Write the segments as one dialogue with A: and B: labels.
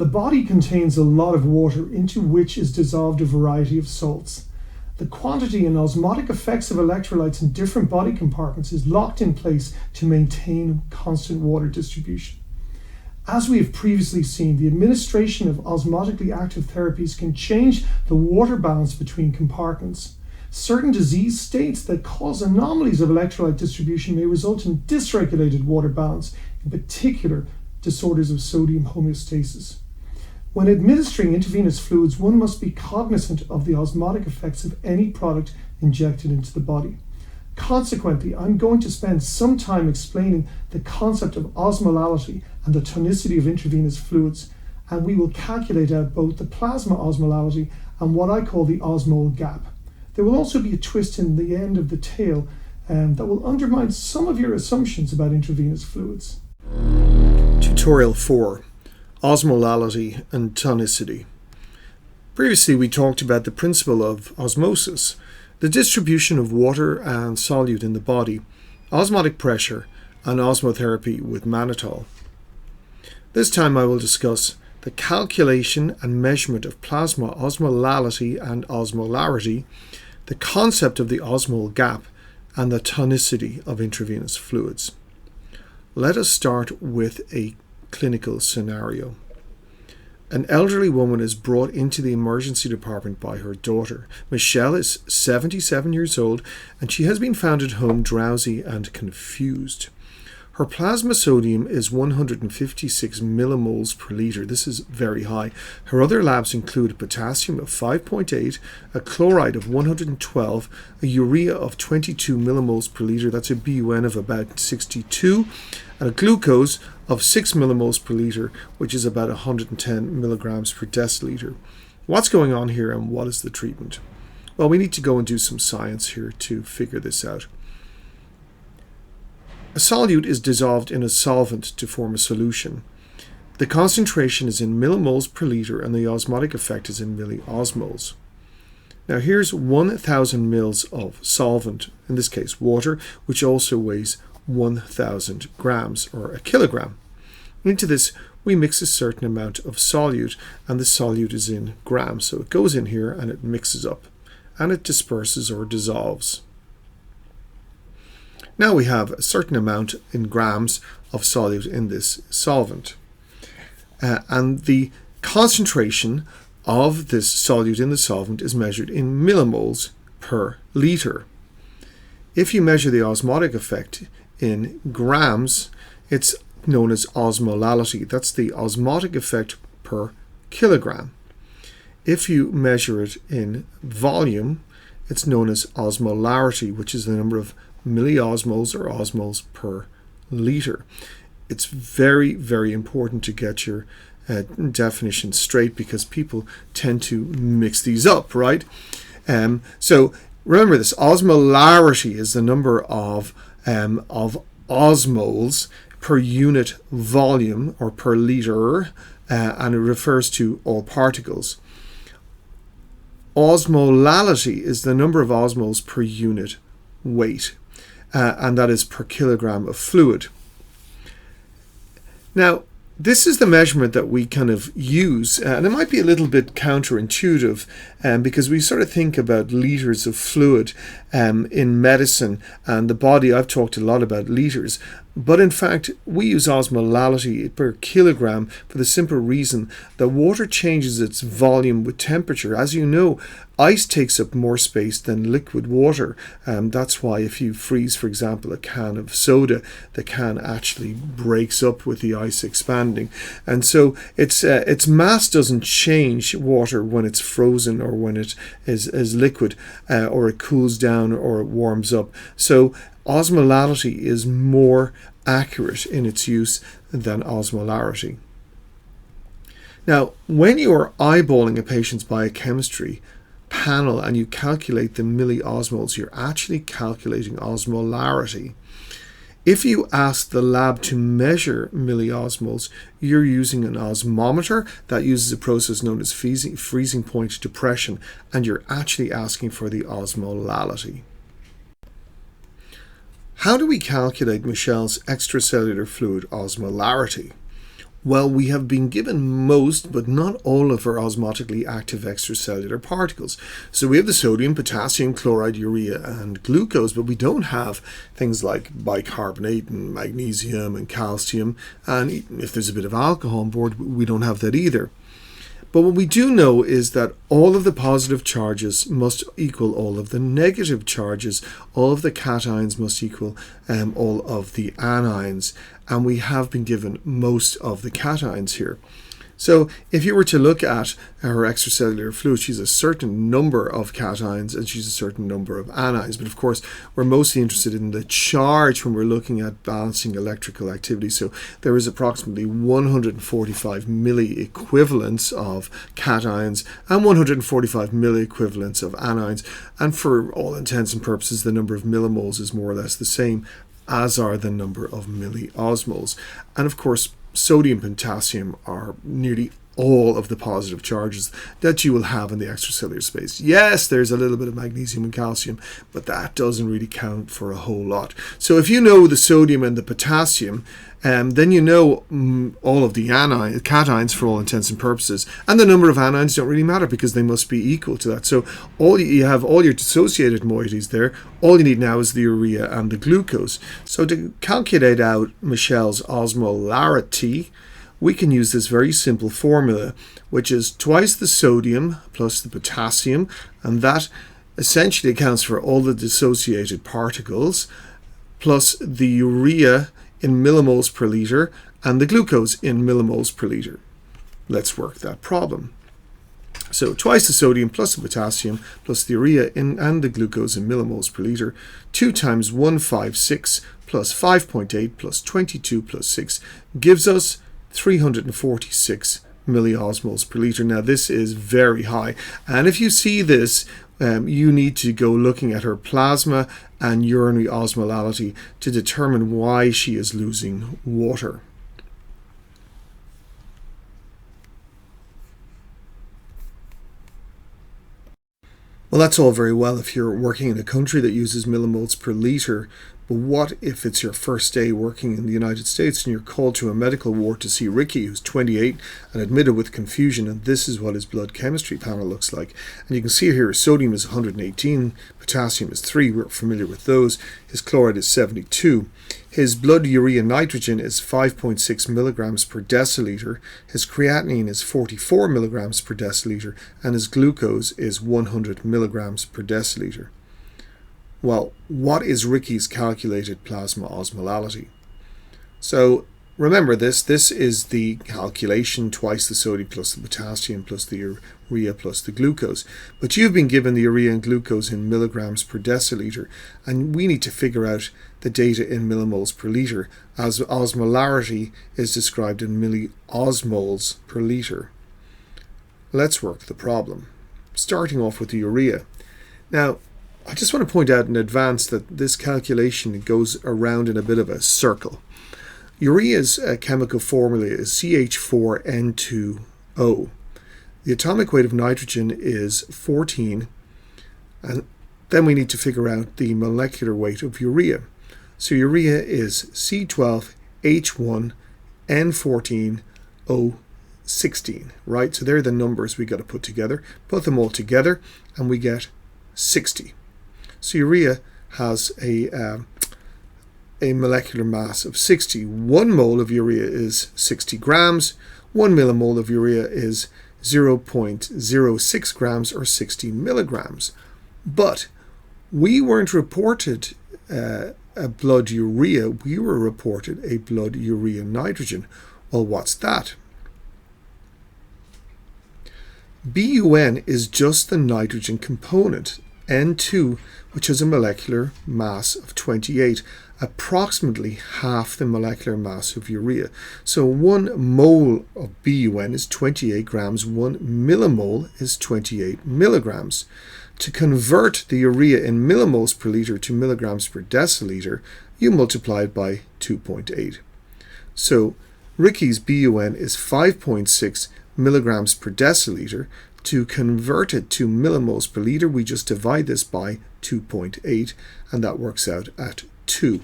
A: The body contains a lot of water into which is dissolved a variety of salts. The quantity and osmotic effects of electrolytes in different body compartments is locked in place to maintain constant water distribution. As we have previously seen, the administration of osmotically active therapies can change the water balance between compartments. Certain disease states that cause anomalies of electrolyte distribution may result in dysregulated water balance, in particular disorders of sodium homeostasis. When administering intravenous fluids, one must be cognizant of the osmotic effects of any product injected into the body. Consequently, I'm going to spend some time explaining the concept of osmolality and the tonicity of intravenous fluids, and we will calculate out both the plasma osmolality and what I call the OSMOL GAP. There will also be a twist in the end of the tail that will undermine some of your assumptions about intravenous fluids.
B: Tutorial 4. Osmolality and tonicity. Previously we talked about the principle of osmosis, the distribution of water and solute in the body, osmotic pressure, and osmotherapy with mannitol. This time I will discuss the calculation and measurement of plasma osmolality and osmolarity, the concept of the OSMOL GAP, and the tonicity of intravenous fluids. Let us start with a clinical scenario. An elderly woman is brought into the emergency department by her daughter. Michelle is 77 years old and she has been found at home drowsy and confused. Her plasma sodium is 156 millimoles per litre. This is very high. Her other labs include a potassium of 5.8, a chloride of 112, a urea of 22 millimoles per litre, that's a BUN of about 62, and a glucose of 6 millimoles per litre, which is about 110 milligrams per deciliter. What's going on here and what is the treatment? Well, we need to go and do some science here to figure this out. A solute is dissolved in a solvent to form a solution. The concentration is in millimoles per litre and the osmotic effect is in milliosmoles. Now here's 1,000 mils of solvent, in this case water, which also weighs 1,000 grams or a kilogram. Into this we mix a certain amount of solute, and the solute is in grams, so it goes in here and it mixes up and it disperses or dissolves. Now we have a certain amount in grams of solute in this solvent. And the concentration of this solute in the solvent is measured in millimoles per litre. If you measure the osmotic effect in grams, it's known as osmolality. That's the osmotic effect per kilogram. If you measure it in volume, it's known as osmolarity, which is the number of milliosmoles or osmoles per litre. It's very, very important to get your definitions straight because people tend to mix these up, right? So remember this, osmolarity is the number of osmoles per unit volume or per litre, and it refers to all particles. Osmolality is the number of osmoles per unit weight. And that is per kilogram of fluid. Now, this is the measurement that we kind of use, and it might be a little bit counterintuitive because we sort of think about litres of fluid in medicine and the body. I've talked a lot about litres, but in fact we use osmolality per kilogram for the simple reason that water changes its volume with temperature. As you know, ice takes up more space than liquid water. That's why if you freeze, for example, a can of soda, the can actually breaks up with the ice expanding. And so its mass doesn't change water when it's frozen or when it is liquid, or it cools down or it warms up. So osmolality is more accurate in its use than osmolarity. Now, when you are eyeballing a patient's biochemistry panel and you calculate the milliosmoles, you're actually calculating osmolarity. If you ask the lab to measure milliosmoles, you're using an osmometer that uses a process known as freezing point depression, and you're actually asking for the osmolality. How do we calculate Michelle's extracellular fluid osmolarity? Well, we have been given most, but not all of our osmotically active extracellular particles. So we have the sodium, potassium, chloride, urea, and glucose, but we don't have things like bicarbonate and magnesium and calcium. And if there's a bit of alcohol on board, we don't have that either. But what we do know is that all of the positive charges must equal all of the negative charges. All of the cations must equal all of the anions. And we have been given most of the cations here. So if you were to look at her extracellular fluid, she's a certain number of cations and she's a certain number of anions. But of course, we're mostly interested in the charge when we're looking at balancing electrical activity. So there is approximately 145 milliequivalents of cations and 145 milliequivalents of anions. And for all intents and purposes, the number of millimoles is more or less the same, as are the number of milliosmoles. And of course, sodium and potassium are nearly all of the positive charges that you will have in the extracellular space. Yes, there's a little bit of magnesium and calcium, but that doesn't really count for a whole lot. So if you know the sodium and the potassium, then you know all of the cations for all intents and purposes. And the number of anions don't really matter because they must be equal to that. So you have all your dissociated moieties there. All you need now is the urea and the glucose. So to calculate out Michel's osmolarity, we can use this very simple formula, which is twice the sodium plus the potassium, and that essentially accounts for all the dissociated particles, plus the urea in millimoles per liter and the glucose in millimoles per liter. Let's work that problem. So twice the sodium plus the potassium plus the urea and the glucose in millimoles per liter, 2 times 156 plus 5.8 plus 22 plus 6 gives us 346 milliosmoles per liter. Now this is very high, and if you see this, you need to go looking at her plasma and urinary osmolality to determine why she is losing water. Well, that's all very well if you're working in a country that uses millimoles per liter, but what if it's your first day working in the United States and you're called to a medical ward to see Ricky, who's 28 and admitted with confusion, and this is what his blood chemistry panel looks like. And you can see here his sodium is 118, potassium is 3, we're familiar with those, his chloride is 72. His blood urea nitrogen is 5.6 milligrams per deciliter, his creatinine is 44 milligrams per deciliter, and his glucose is 100 milligrams per deciliter. Well, what is Ricky's calculated plasma osmolality? So remember this is the calculation, twice the sodium plus the potassium plus the urea plus the glucose. But you've been given the urea and glucose in milligrams per deciliter, and we need to figure out the data in millimoles per liter, as osmolarity is described in milliosmoles per liter. Let's work the problem, starting off with the urea. Now, I just want to point out in advance that this calculation goes around in a bit of a circle. Urea's chemical formula is CH4N2O. The atomic weight of nitrogen is 14, and then we need to figure out the molecular weight of urea. So urea is C12H1N14O16, right? So they're the numbers we got to put together. Put them all together and we get 60. So urea has a molecular mass of 60. 1 mole of urea is 60 grams. 1 millimole of urea is 0.06 grams or 60 milligrams. But we weren't reported a blood urea, we were reported a blood urea nitrogen. Well, what's that? BUN is just the nitrogen component, N2, which has a molecular mass of 28, approximately half the molecular mass of urea. So 1 mole of BUN is 28 grams, 1 millimole is 28 milligrams. To convert the urea in millimoles per liter to milligrams per deciliter, you multiply it by 2.8. So Ricky's BUN is 5.6 milligrams per deciliter. To convert it to millimoles per liter, we just divide this by 2.8, and that works out at 2.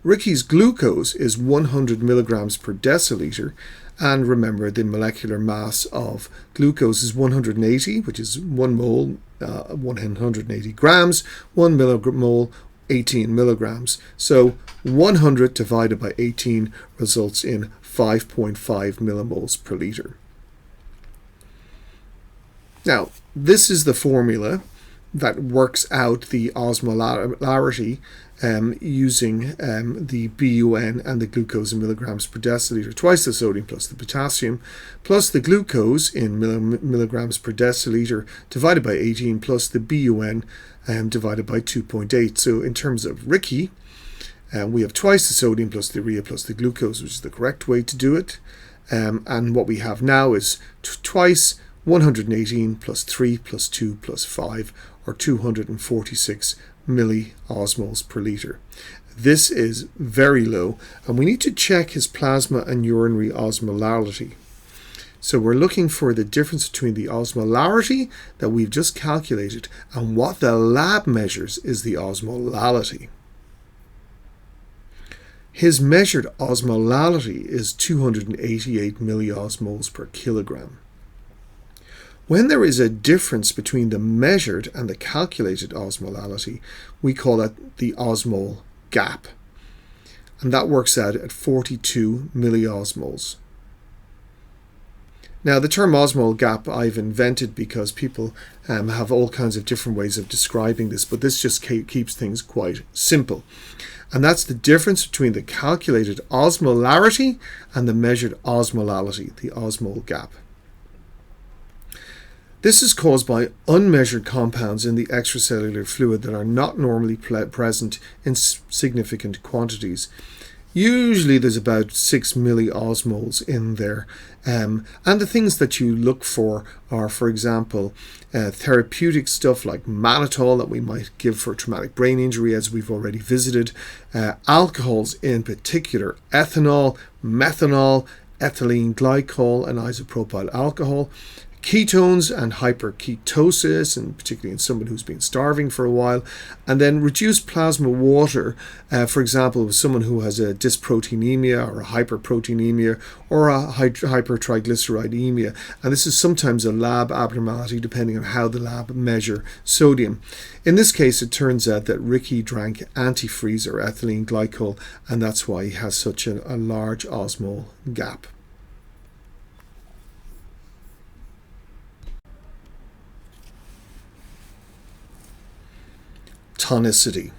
B: Ricky's glucose is 100 milligrams per deciliter, and remember the molecular mass of glucose is 180, which is 1 mole, 180 grams, 1 millimole, 18 milligrams. So 100 divided by 18 results in 5.5 millimoles per liter. Now, this is the formula that works out the osmolarity using the BUN and the glucose in milligrams per deciliter, twice the sodium plus the potassium, plus the glucose in milligrams per deciliter divided by 18, plus the BUN divided by 2.8. So in terms of Ricky, we have twice the sodium plus the urea plus the glucose, which is the correct way to do it. And what we have now is twice 118 plus 3 plus 2 plus 5, or 246 milliosmoles per liter. This is very low, and we need to check his plasma and urinary osmolarity. So we're looking for the difference between the osmolarity that we've just calculated and what the lab measures is the osmolality. His measured osmolality is 288 milliosmoles per kilogram. When there is a difference between the measured and the calculated osmolality, we call it the OSMOL GAP. And that works out at 42 milliosmoles. Now, the term OSMOL GAP I've invented because people have all kinds of different ways of describing this, but this just keeps things quite simple. And that's the difference between the calculated osmolarity and the measured osmolality, the OSMOL GAP. This is caused by unmeasured compounds in the extracellular fluid that are not normally present in significant quantities. Usually there's about 6 milliosmoles in there. And the things that you look for are, for example, therapeutic stuff like mannitol that we might give for traumatic brain injury, as we've already visited. Alcohols in particular, ethanol, methanol, ethylene glycol, and isopropyl alcohol. Ketones and hyperketosis, and particularly in someone who's been starving for a while, and then reduced plasma water, for example, with someone who has a dysproteinemia or a hyperproteinemia or a hypertriglyceridemia, and this is sometimes a lab abnormality depending on how the lab measure sodium. In this case, it turns out that Ricky drank antifreeze or ethylene glycol, and that's why he has such a large osmol gap. Tonicity.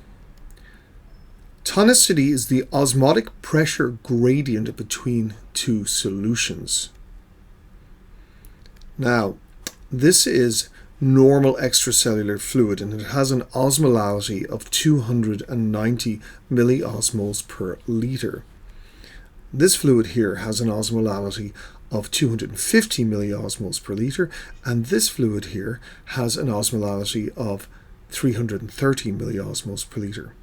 B: Tonicity is the osmotic pressure gradient between two solutions. Now, this is normal extracellular fluid, and it has an osmolality of 290 milliosmoles per liter. This fluid here has an osmolality of 250 milliosmoles per liter, and this fluid here has an osmolality of 330 milliosmoles per liter.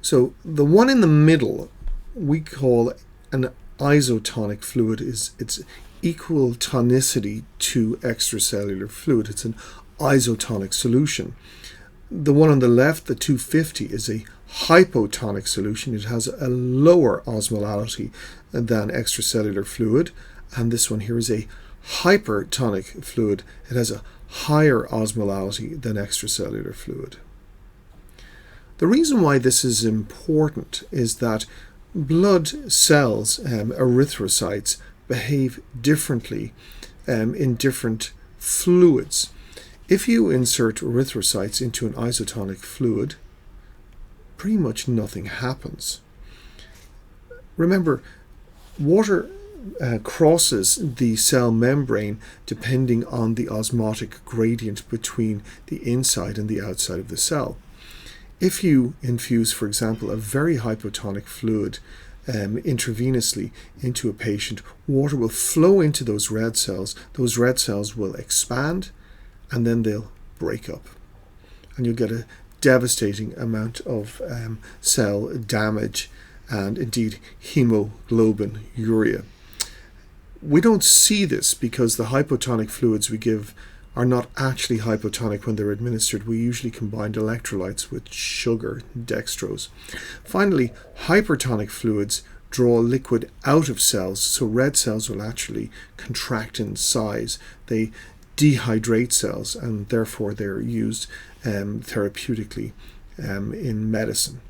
B: So the one in the middle we call an isotonic fluid. It's equal tonicity to extracellular fluid. It's an isotonic solution. The one on the left, the 250, is a hypotonic solution. It has a lower osmolality than extracellular fluid, and this one here is a hypertonic fluid. It has a higher osmolality than extracellular fluid. The reason why this is important is that blood cells, erythrocytes, behave differently in different fluids. If you insert erythrocytes into an isotonic fluid, pretty much nothing happens. Remember, water crosses the cell membrane depending on the osmotic gradient between the inside and the outside of the cell. If you infuse, for example, a very hypotonic fluid intravenously into a patient, water will flow into those red cells. Those red cells will expand and then they'll break up. And you'll get a devastating amount of cell damage and indeed hemoglobin urea. We don't see this because the hypotonic fluids we give are not actually hypotonic when they're administered. We usually combine electrolytes with sugar, dextrose. Finally, Hypertonic fluids draw liquid out of cells, so red cells will actually contract in size. They dehydrate cells, and therefore they're used therapeutically in medicine.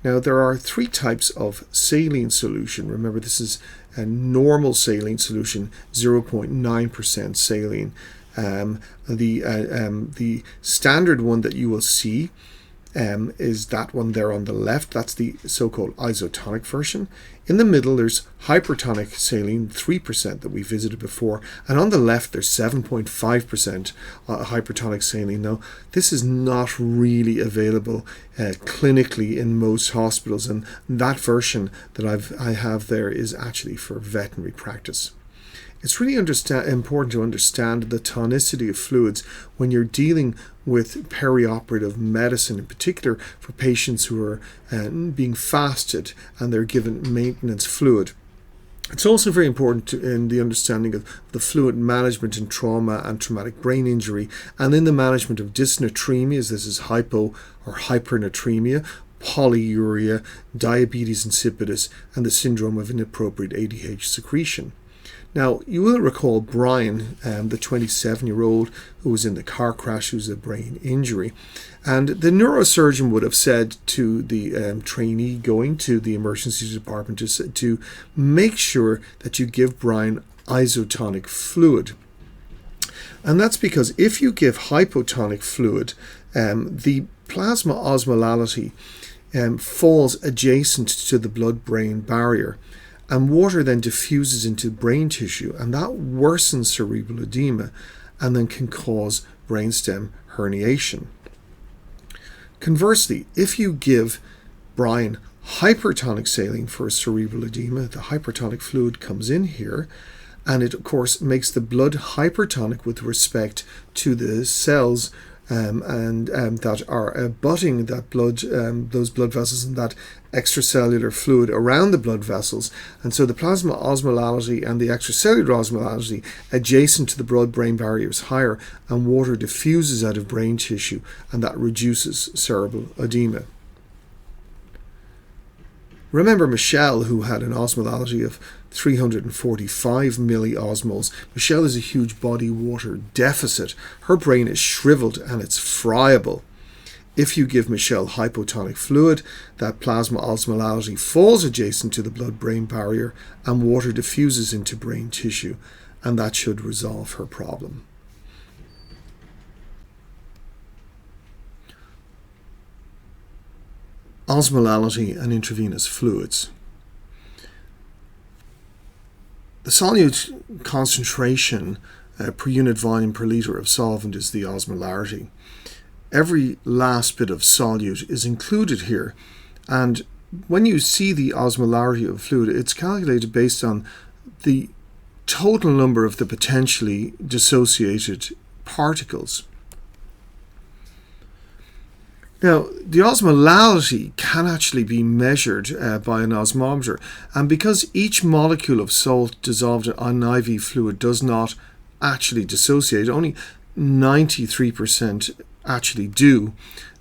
B: Now, there are three types of saline solution. Remember, this is a normal saline solution, 0.9% saline. The standard one that you will see is that one there on the left. That's the so-called isotonic version. In the middle, there's hypertonic saline, 3% that we visited before. And on the left, there's 7.5% hypertonic saline. Now, this is not really available clinically in most hospitals. And that version that I have there is actually for veterinary practice. It's really important to understand the tonicity of fluids when you're dealing with perioperative medicine, in particular for patients who are being fasted and they're given maintenance fluid. It's also very important in the understanding of the fluid management in trauma and traumatic brain injury, and in the management of dysnatremias. This is hypo or hypernatremia, polyuria, diabetes insipidus, and the syndrome of inappropriate ADH secretion. Now, you will recall Brian, the 27-year-old who was in the car crash, who's a brain injury. And the neurosurgeon would have said to the trainee going to the emergency department to make sure that you give Brian isotonic fluid. And that's because if you give hypotonic fluid, the plasma osmolality falls adjacent to the blood-brain barrier, and water then diffuses into brain tissue, and that worsens cerebral edema and then can cause brainstem herniation. Conversely, if you give Brian hypertonic saline for cerebral edema, the hypertonic fluid comes in here, and it of course makes the blood hypertonic with respect to the cells that are abutting that blood, those blood vessels, and that extracellular fluid around the blood vessels. And so the plasma osmolality and the extracellular osmolality adjacent to the blood-brain barrier is higher, and water diffuses out of brain tissue, and that reduces cerebral edema. Remember Michelle, who had an osmolality of 345 milliosmoles. Michelle is a huge body water deficit. Her brain is shriveled and it's friable. If you give Michelle hypotonic fluid, that plasma osmolality falls adjacent to the blood-brain barrier and water diffuses into brain tissue, and that should resolve her problem. Osmolality and intravenous fluids. The solute concentration per unit volume per litre of solvent is the osmolarity. Every last bit of solute is included here, and when you see the osmolarity of fluid, it's calculated based on the total number of the potentially dissociated particles. Now, the osmolality can actually be measured by an osmometer, and because each molecule of salt dissolved in IV fluid does not actually dissociate, only 93% actually do,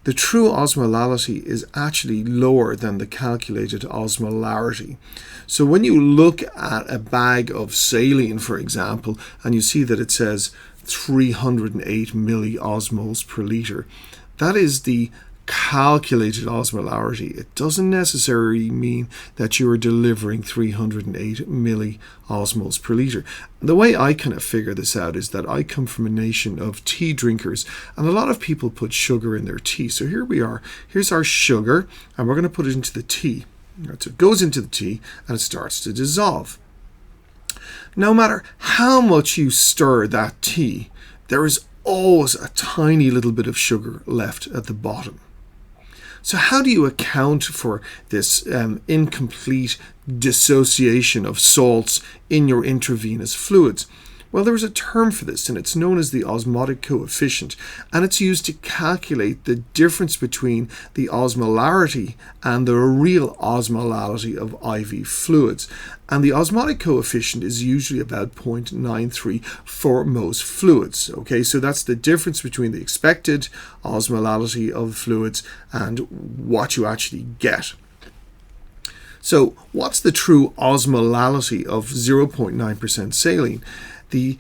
B: the true osmolality is actually lower than the calculated osmolarity. So when you look at a bag of saline, for example, and you see that it says 308 milliosmoles per litre, that is the calculated osmolarity. It doesn't necessarily mean that you are delivering 308 milliosmoles per litre. The way I kind of figure this out is that I come from a nation of tea drinkers, and a lot of people put sugar in their tea. So here we are. Here's our sugar, and we're going to put it into the tea. So it goes into the tea and it starts to dissolve. No matter how much you stir that tea, there is always a tiny little bit of sugar left at the bottom. So how do you account for this incomplete dissociation of salts in your intravenous fluids? Well, there is a term for this, and it's known as the osmotic coefficient, and it's used to calculate the difference between the osmolarity and the real osmolality of IV fluids. And the osmotic coefficient is usually about 0.93 for most fluids. Okay, so that's the difference between the expected osmolality of fluids and what you actually get. So what's the true osmolality of 0.9% saline? The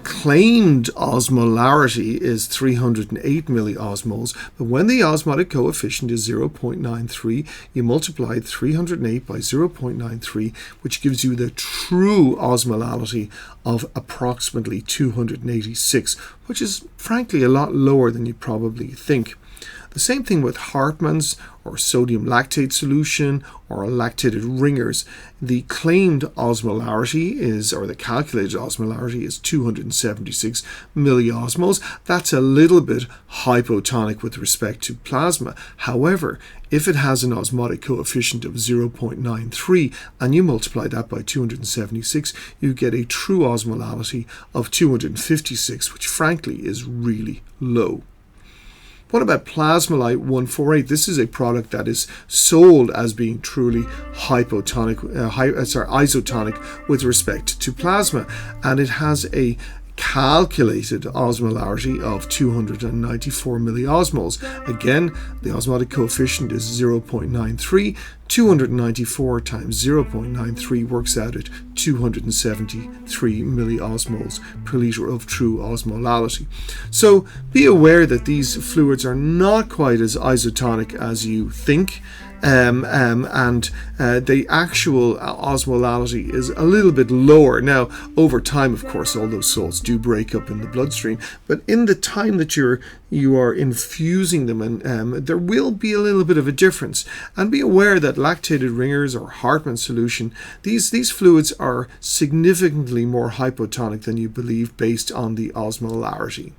B: claimed osmolarity is 308 milliosmoles, but when the osmotic coefficient is 0.93, you multiply 308 by 0.93, which gives you the true osmolality of approximately 286, which is frankly a lot lower than you probably think. The same thing with Hartmann's or sodium lactate solution or lactated ringers. The claimed osmolarity is, or the calculated osmolarity is 276 milliosmoles. That's a little bit hypotonic with respect to plasma. However, if it has an osmotic coefficient of 0.93 and you multiply that by 276, you get a true osmolality of 256, which frankly is really low. What about Plasmolite 148? This is a product that is sold as being truly isotonic with respect to plasma, and it has a calculated osmolarity of 294 milliosmoles. Again, the osmotic coefficient is 0.93. 294 times 0.93 works out at 273 milliosmoles per liter of true osmolality. So be aware that these fluids are not quite as isotonic as you think. The actual osmolality is a little bit lower. Now, over time, of course, all those salts do break up in the bloodstream, but in the time that you are infusing them, and there will be a little bit of a difference. And be aware that lactated ringers or Hartmann solution, these fluids are significantly more hypotonic than you believe based on the osmolarity.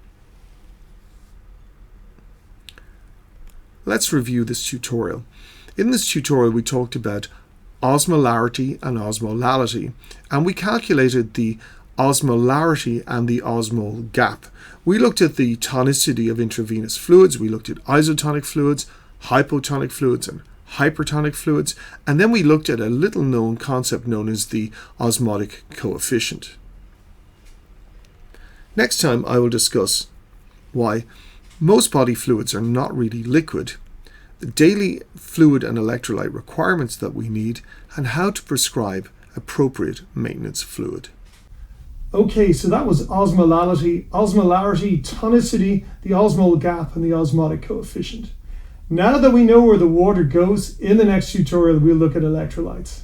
B: Let's review this tutorial. In this tutorial, we talked about osmolarity and osmolality, and we calculated the osmolarity and the osmol gap. We looked at the tonicity of intravenous fluids, we looked at isotonic fluids, hypotonic fluids, and hypertonic fluids, and then we looked at a little known concept known as the osmotic coefficient. Next time, I will discuss why most body fluids are not really liquid, the daily fluid and electrolyte requirements that we need, and how to prescribe appropriate maintenance fluid.
A: Okay, so that was osmolality, osmolarity, tonicity, the osmol gap, and the osmotic coefficient. Now that we know where the water goes, in the next tutorial we'll look at electrolytes.